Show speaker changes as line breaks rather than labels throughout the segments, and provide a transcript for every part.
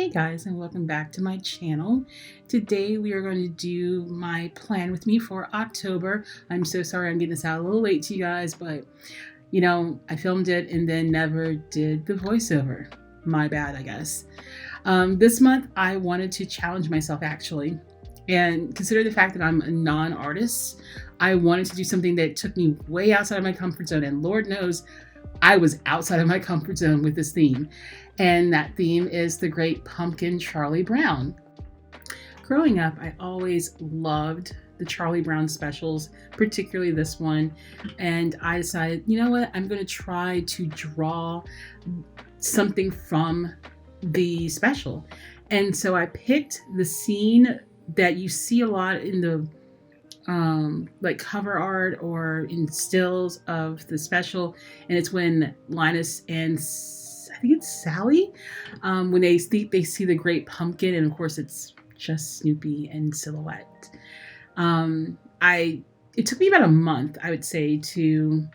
Hey guys, and welcome back to my channel. Today we are going to do my plan with me for October. I'm so sorry I'm getting this out a little late to you guys, but I filmed it and then never did the voiceover. My bad, I guess. This month I wanted to challenge myself actually, and consider the fact that I'm a non-artist. I wanted to do something that took me way outside of my comfort zone, and Lord knows I was outside of my comfort zone with this theme. And that theme is the Great Pumpkin Charlie Brown. Growing up, I always loved the Charlie Brown specials, particularly this one. And I decided, you know what, I'm going to try to draw something from the special. And so I picked the scene that you see a lot in the like cover art or in stills of the special. And it's when Linus and I think it's Sally, when they see the Great Pumpkin, and of course it's just Snoopy and Silhouette. It took me about a month, I would say, to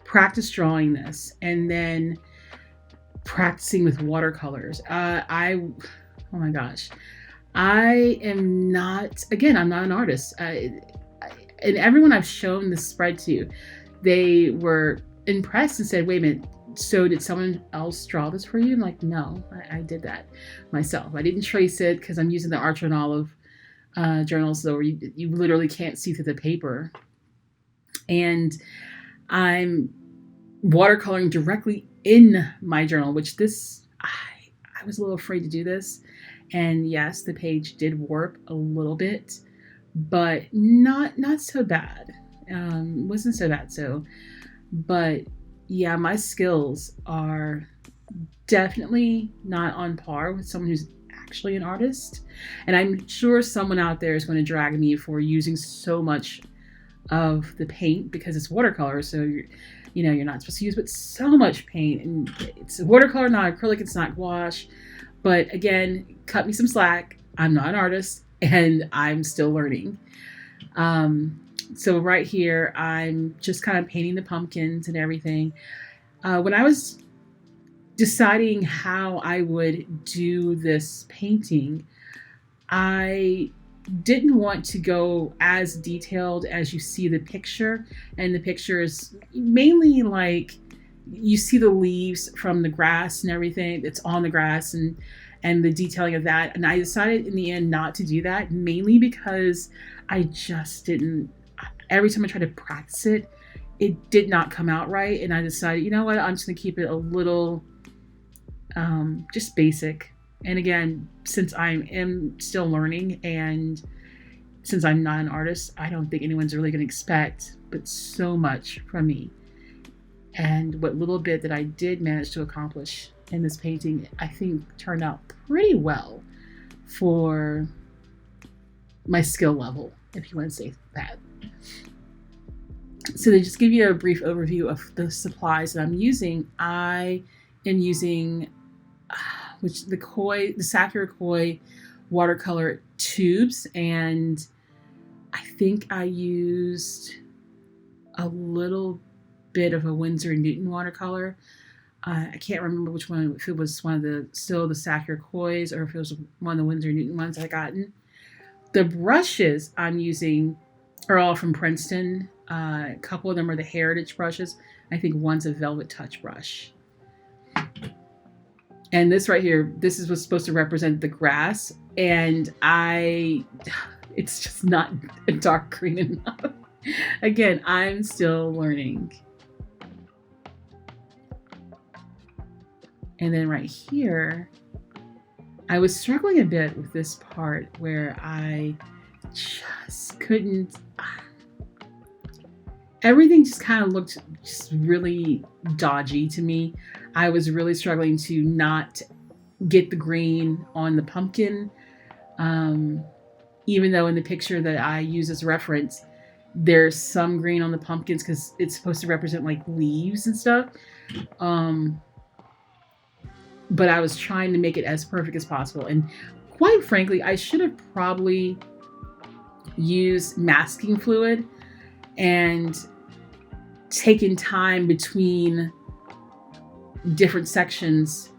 practice drawing this, and then practicing with watercolors. Oh my gosh, I'm not an artist. And everyone I've shown this spread to, they were impressed and said, wait a minute, so did someone else draw this for you? I'm like, no, I did that myself. I didn't trace it because I'm using the Archer and Olive journals, so you literally can't see through the paper. And I'm watercoloring directly in my journal, which I was a little afraid to do this. And yes, the page did warp a little bit, but not so bad. Wasn't so bad. But yeah, my skills are definitely not on par with someone who's actually an artist. And I'm sure someone out there is going to drag me for using so much of the paint because it's watercolor. So you're not supposed to use but so much paint, and it's watercolor, not acrylic, it's not gouache. But again, cut me some slack. I'm not an artist and I'm still learning. So right here, I'm just kind of painting the pumpkins and everything. When I was deciding how I would do this painting, I didn't want to go as detailed as you see the picture. And the picture is mainly like you see the leaves from the grass and everything that's on the grass and the detailing of that. And I decided in the end not to do that, mainly because I just didn't. Every time I tried to practice it, it did not come out right. And I decided, you know what, I'm just going to keep it a little just basic. And again, since I am still learning and since I'm not an artist, I don't think anyone's really going to expect but so much from me. And what little bit that I did manage to accomplish in this painting, I think turned out pretty well for my skill level, if you want to say that. So to just give you a brief overview of the supplies that I'm using, I am using the Sakura Koi watercolor tubes, and I think I used a little bit of a Winsor & Newton watercolor. I can't remember which one, if it was one of the Sakura Kois or if it was one of the Winsor & Newton ones I gotten. The brushes I'm using are all from Princeton. A couple of them are the Heritage brushes. I think one's a Velvet Touch brush. And this right here, this is what's supposed to represent the grass. And it's just not a dark green enough. Again, I'm still learning. And then right here, I was struggling a bit with this part where I just couldn't. Everything just kind of looked just really dodgy to me. I was really struggling to not get the green on the pumpkin. Even though in the picture that I use as reference, there's some green on the pumpkins because it's supposed to represent like leaves and stuff. But I was trying to make it as perfect as possible. And quite frankly, I should have probably used masking fluid and taken time between different sections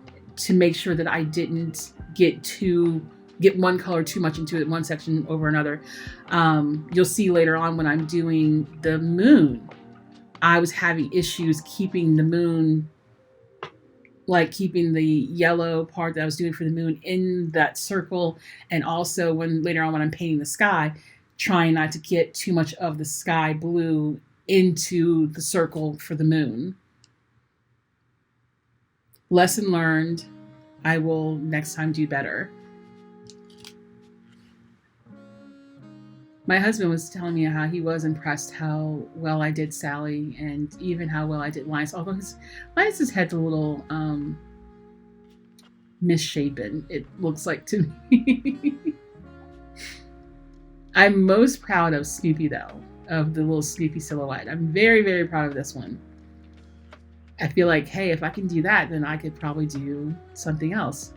to make sure that I didn't get one color too much into it, one section over another. You'll see later on when I'm doing the moon, I was having issues keeping the moon, like keeping the yellow part that I was doing for the moon in that circle. And also later on when I'm painting the sky, trying not to get too much of the sky blue into the circle for the moon. Lesson learned. I will next time do better. My husband was telling me how he was impressed how well I did Sally and even how well I did Linus, although Linus's head's a little misshapen, it looks like to me. I'm most proud of Snoopy though, of the little Snoopy silhouette. I'm very, very proud of this one. I feel like, hey, if I can do that, then I could probably do something else.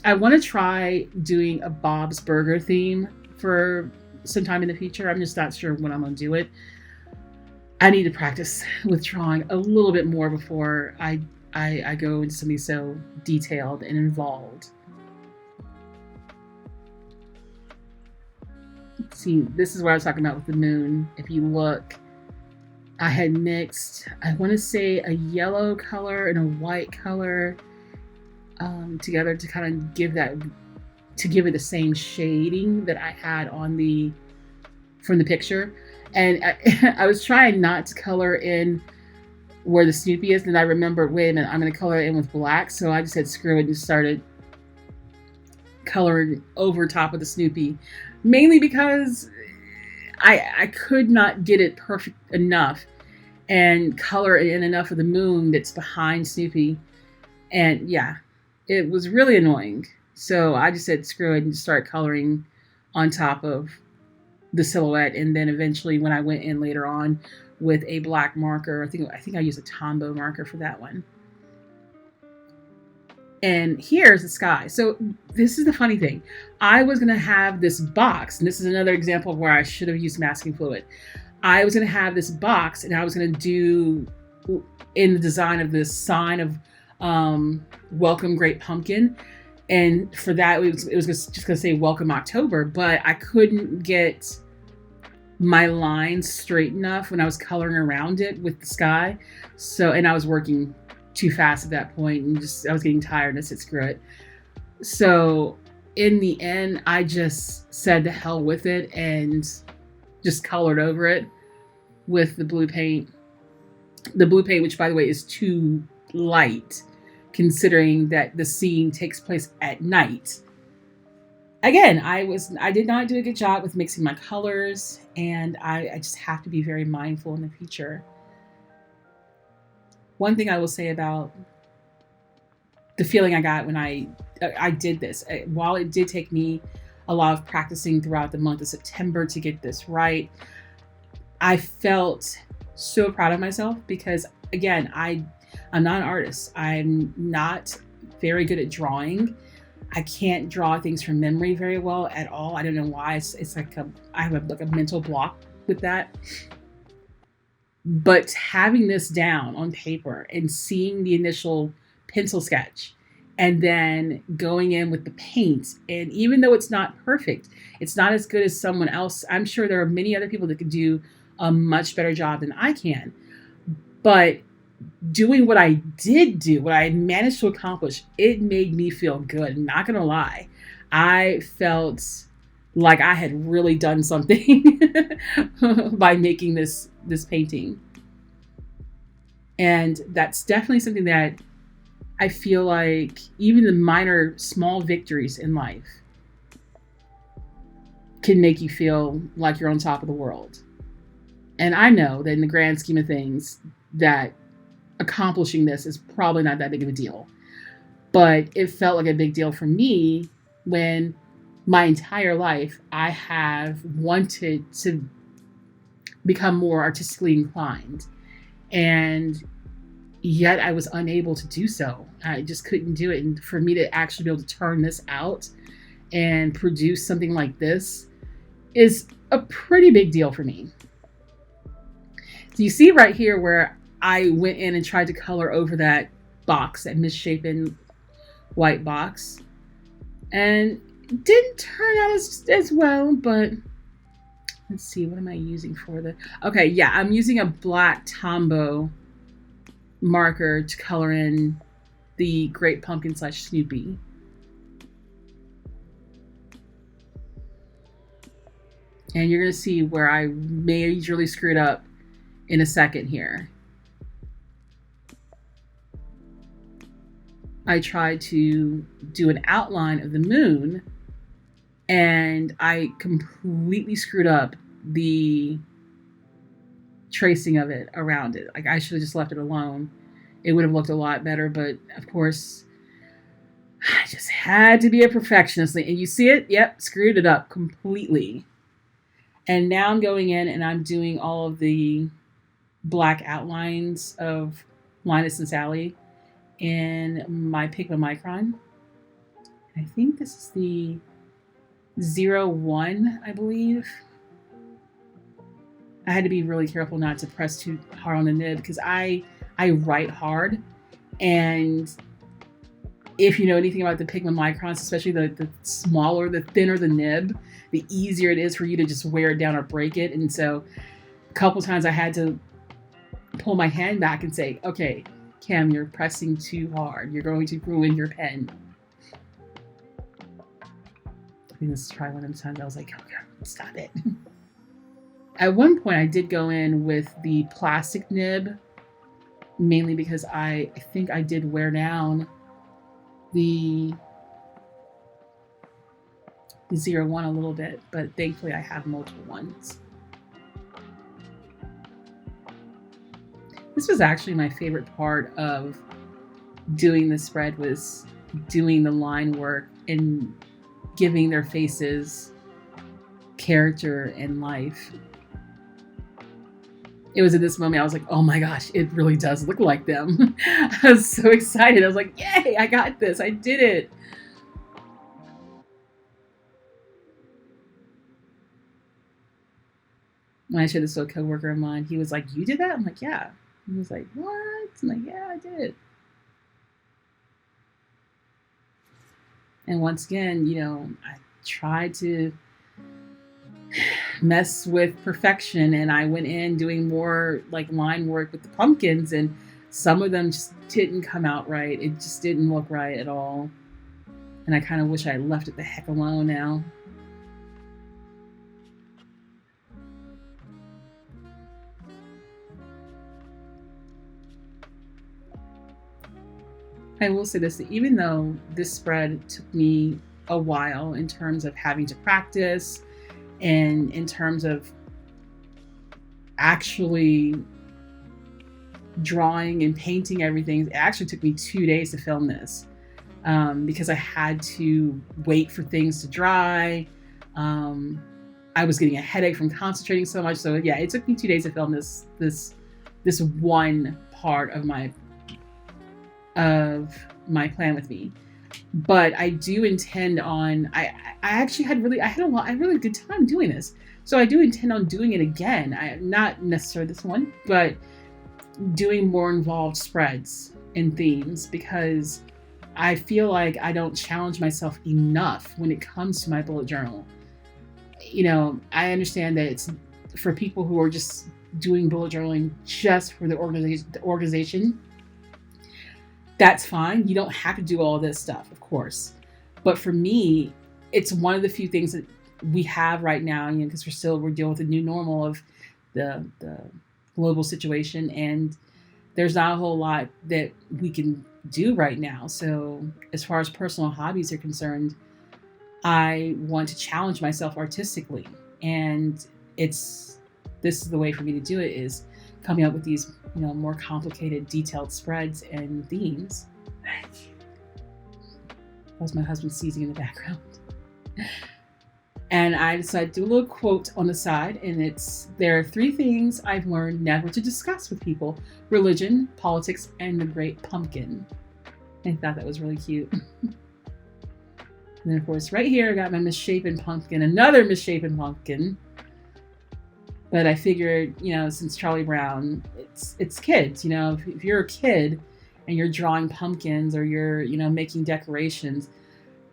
I want to try doing a Bob's Burger theme for sometime in the future. I'm just not sure when I'm going to do it. I need to practice with drawing a little bit more before I go into something so detailed and involved. See, this is what I was talking about with the moon. If you look, I had mixed, I want to say a yellow color and a white color together to kind of give it the same shading that I had from the picture. And I was trying not to color in where the Snoopy is. And I remembered, wait a minute, I'm going to color it in with black. So I just said, screw it, and started coloring over top of the Snoopy. Mainly because I could not get it perfect enough and color in enough of the moon that's behind Snoopy. And yeah, it was really annoying. So I just said, screw it, and just started coloring on top of the silhouette. And then eventually when I went in later on with a black marker, I think I used a Tombow marker for that one. And here's the sky. So this is the funny thing. I was going to have this box, and this is another example of where I should have used masking fluid. I was going to have this box, and I was going to do in the design of this sign of Welcome Great Pumpkin. And for that, it was just going to say Welcome October, but I couldn't get my lines straight enough when I was coloring around it with the sky. So, and I was working too fast at that point, and I was getting tired, and I said, screw it. So in the end, I just said to hell with it and just colored over it with the blue paint. The blue paint, which by the way is too light, considering that the scene takes place at night. Again, I did not do a good job with mixing my colors, and I just have to be very mindful in the future. One thing I will say about the feeling I got when I did this, while it did take me a lot of practicing throughout the month of September to get this right, I felt so proud of myself because, again, I'm not an artist. I'm not very good at drawing. I can't draw things from memory very well at all. I don't know why. It's like I have a mental block with that. But having this down on paper and seeing the initial pencil sketch and then going in with the paint, and even though it's not perfect, it's not as good as someone else. I'm sure there are many other people that could do a much better job than I can. But doing what I did do, what I managed to accomplish, it made me feel good. I'm not going to lie. I felt like I had really done something by making this painting. And that's definitely something that I feel like even the small victories in life can make you feel like you're on top of the world. And I know that in the grand scheme of things, that accomplishing this is probably not that big of a deal. But it felt like a big deal for me when my entire life I have wanted to become more artistically inclined. And yet I was unable to do so. I just couldn't do it. And for me to actually be able to turn this out and produce something like this is a pretty big deal for me. So you see right here where I went in and tried to color over that box, that misshapen white box. And it didn't turn out as well, but let's see, what am I using for the... Okay, yeah, I'm using a black Tombow marker to color in the Great Pumpkin / Snoopy. And you're going to see where I majorly screwed up in a second here. I tried to do an outline of the moon, and I completely screwed up the tracing of it around it. Like, I should have just left it alone. It would have looked a lot better, but of course, I just had to be a perfectionist. And you see it? Yep, screwed it up completely. And now I'm going in and I'm doing all of the black outlines of Linus and Sally in my Pigma Micron. I think this is the 01, I believe. I had to be really careful not to press too hard on the nib because I write hard. And if you know anything about the Pigma Microns, especially the smaller, the thinner the nib, the easier it is for you to just wear it down or break it. And so a couple times I had to pull my hand back and say, okay, Cam, you're pressing too hard. You're going to ruin your pen. I think this is probably one of the times I was like, okay, stop it. At one point I did go in with the plastic nib, mainly because I think I did wear down the 01 a little bit, but thankfully I have multiple ones. This was actually my favorite part of doing the spread, was doing the line work and giving their faces character and life. It was at this moment I was like, oh my gosh, it really does look like them. I was so excited. I was like, yay, I got this. I did it. When I showed this to a coworker of mine, he was like, you did that? I'm like, yeah. He was like, what? I'm like, yeah, I did. And once again, you know, I tried to mess with perfection, and I went in doing more like line work with the pumpkins, and some of them just didn't come out right. It just didn't look right at all. And I kind of wish I left it the heck alone now. I will say this, that even though this spread took me a while in terms of having to practice and in terms of actually drawing and painting everything, it actually took me 2 days to film this because I had to wait for things to dry. I was getting a headache from concentrating so much. So yeah, it took me 2 days to film this one part of my plan with me. But I do intend on, I actually had a really good time doing this. So I do intend on doing it again. Not necessarily this one, but doing more involved spreads and themes, because I feel like I don't challenge myself enough when it comes to my bullet journal. You know, I understand that it's for people who are just doing bullet journaling just for the organization. That's fine. You don't have to do all this stuff, of course. But for me, it's one of the few things that we have right now, you know, because we're dealing with the new normal of the global situation, and there's not a whole lot that we can do right now. So as far as personal hobbies are concerned, I want to challenge myself artistically, and this is the way for me to do it, is coming up with these, you know, more complicated, detailed spreads and themes. That was my husband sneezing in the background. And I decided to do a little quote on the side, and there are 3 things I've learned never to discuss with people: religion, politics, and the Great Pumpkin. I thought that was really cute. And then of course right here I got my misshapen pumpkin, another misshapen pumpkin. But I figured, you know, since Charlie Brown, it's kids, you know, if you're a kid and you're drawing pumpkins or you're, making decorations,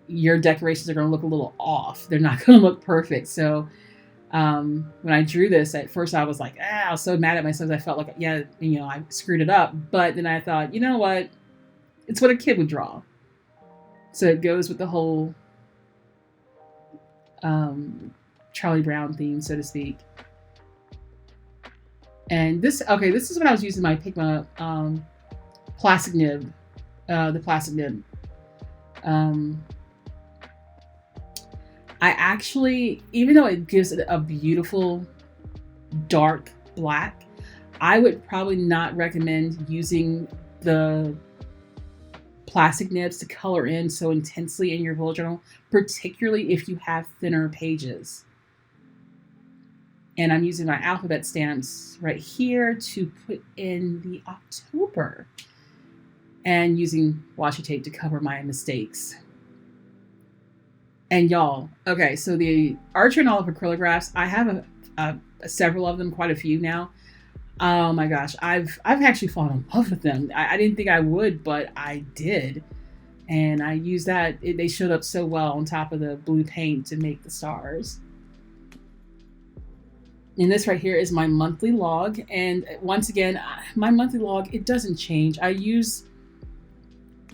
your decorations are going to look a little off. They're not going to look perfect. So when I drew this, at first I was like, I was so mad at myself. I felt like, I screwed it up. But then I thought, you know what? It's what a kid would draw. So it goes with the whole Charlie Brown theme, so to speak. And this is when I was using my Pigma plastic nib, the plastic nib. I actually, even though it gives it a beautiful dark black, I would probably not recommend using the plastic nibs to color in so intensely in your bullet journal, particularly if you have thinner pages. And I'm using my alphabet stamps right here to put in the October, and using washi tape to cover my mistakes. And y'all, okay, so the Archer and Olive acrylographs, I have several of them, quite a few now. Oh my gosh, I've actually fallen in love with them. I didn't think I would, but I did. And I used that, they showed up so well on top of the blue paint to make the stars. And this right here is my monthly log. And once again, my monthly log, it doesn't change. I use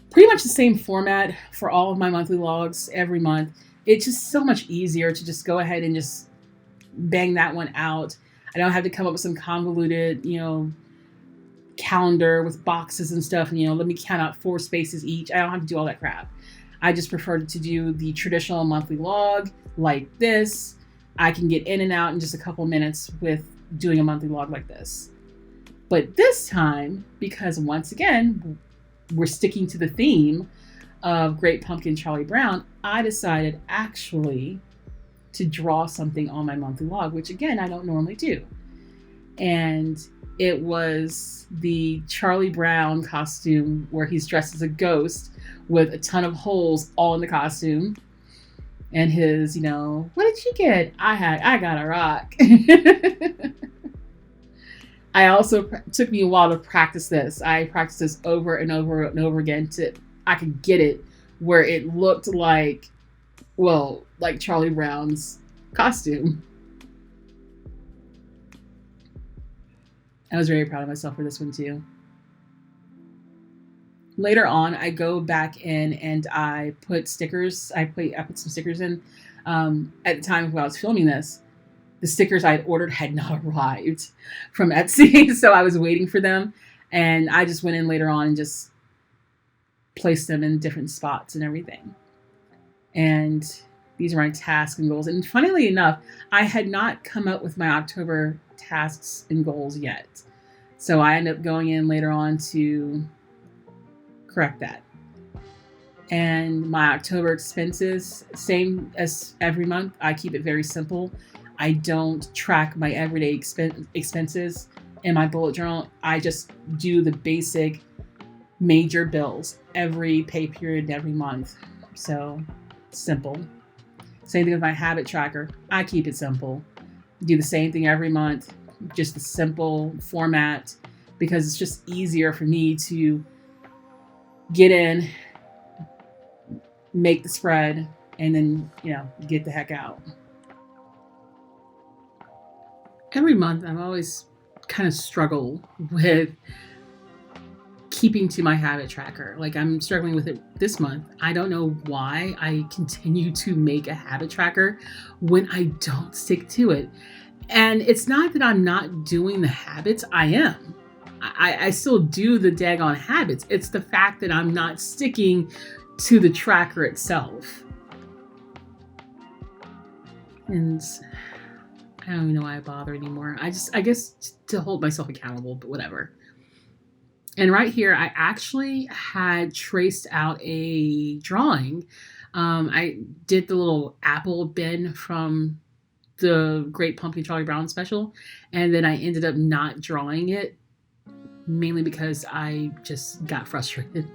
pretty much the same format for all of my monthly logs every month. It's just so much easier to just go ahead and just bang that one out. I don't have to come up with some convoluted, calendar with boxes and stuff. And, let me count out 4 spaces each. I don't have to do all that crap. I just prefer to do the traditional monthly log like this. I can get in and out in just a couple minutes with doing a monthly log like this. But this time, because once again, we're sticking to the theme of Great Pumpkin Charlie Brown, I decided actually to draw something on my monthly log, which again, I don't normally do. And it was the Charlie Brown costume where he's dressed as a ghost with a ton of holes all in the costume. And his, what did you get? I got a rock. I also took me a while to practice this. I practiced this over and over and over again I could get it where it looked like Charlie Brown's costume. I was very proud of myself for this one too. Later on, I go back in and I put stickers. I put some stickers in. At the time when I was filming this, the stickers I had ordered had not arrived from Etsy, so I was waiting for them. And I just went in later on and just placed them in different spots and everything. And these are my tasks and goals. And funnily enough, I had not come up with my October tasks and goals yet. So I ended up going in later on to correct that. And my October expenses, same as every month, I keep it very simple. I don't track my everyday expenses in my bullet journal. I just do the basic major bills every pay period every month. So simple. Same thing with my habit tracker. I keep it simple. Do the same thing every month, just a simple format, because it's just easier for me to get in, make the spread, and then, get the heck out. Every month, I've always kind of struggled with keeping to my habit tracker. Like, I'm struggling with it this month. I don't know why I continue to make a habit tracker when I don't stick to it. And it's not that I'm not doing the habits. I am. I still do the daggone habits. It's the fact that I'm not sticking to the tracker itself. And I don't even know why I bother anymore. I guess to hold myself accountable, but whatever. And right here, I actually had traced out a drawing. I did the little apple bin from the Great Pumpkin Charlie Brown special, and then I ended up not drawing it, mainly because I just got frustrated.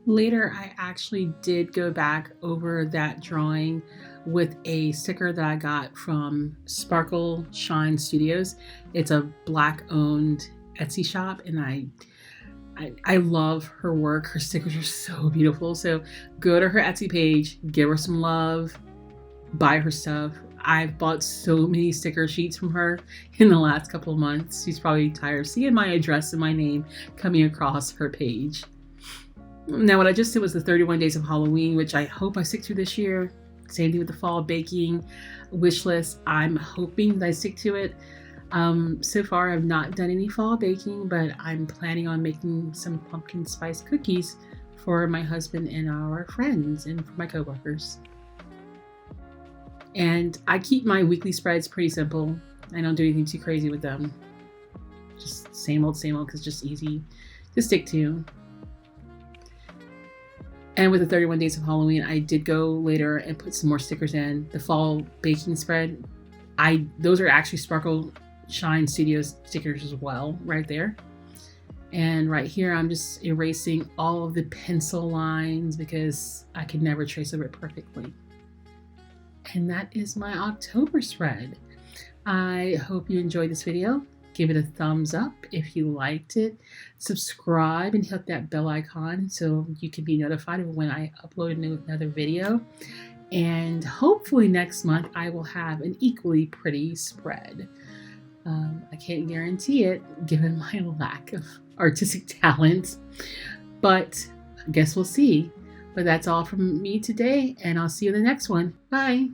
Later, I actually did go back over that drawing with a sticker that I got from Sparkle Shine Studios. It's a Black-owned Etsy shop, and I love her work. Her stickers are so beautiful. So go to her Etsy page, give her some love, buy her stuff. I've bought so many sticker sheets from her in the last couple of months. She's probably tired of seeing my address and my name coming across her page. Now, what I just did was the 31 Days of Halloween, which I hope I stick to this year. Same thing with the fall baking wish list. I'm hoping that I stick to it. So far, I've not done any fall baking, but I'm planning on making some pumpkin spice cookies for my husband and our friends and for my coworkers. And I keep my weekly spreads pretty simple. I don't do anything too crazy with them. Just same old, because it's just easy to stick to. And with the 31 Days of Halloween, I did go later and put some more stickers in. The fall baking spread, those are actually Sparkle Shine Studios stickers as well, right there. And right here, I'm just erasing all of the pencil lines because I could never trace over it perfectly. And that is my October spread. I hope you enjoyed this video. Give it a thumbs up if you liked it. Subscribe and hit that bell icon so you can be notified of when I upload another video. And hopefully next month I will have an equally pretty spread. I can't guarantee it given my lack of artistic talent, but I guess we'll see. But that's all from me today, and I'll see you in the next one. Bye.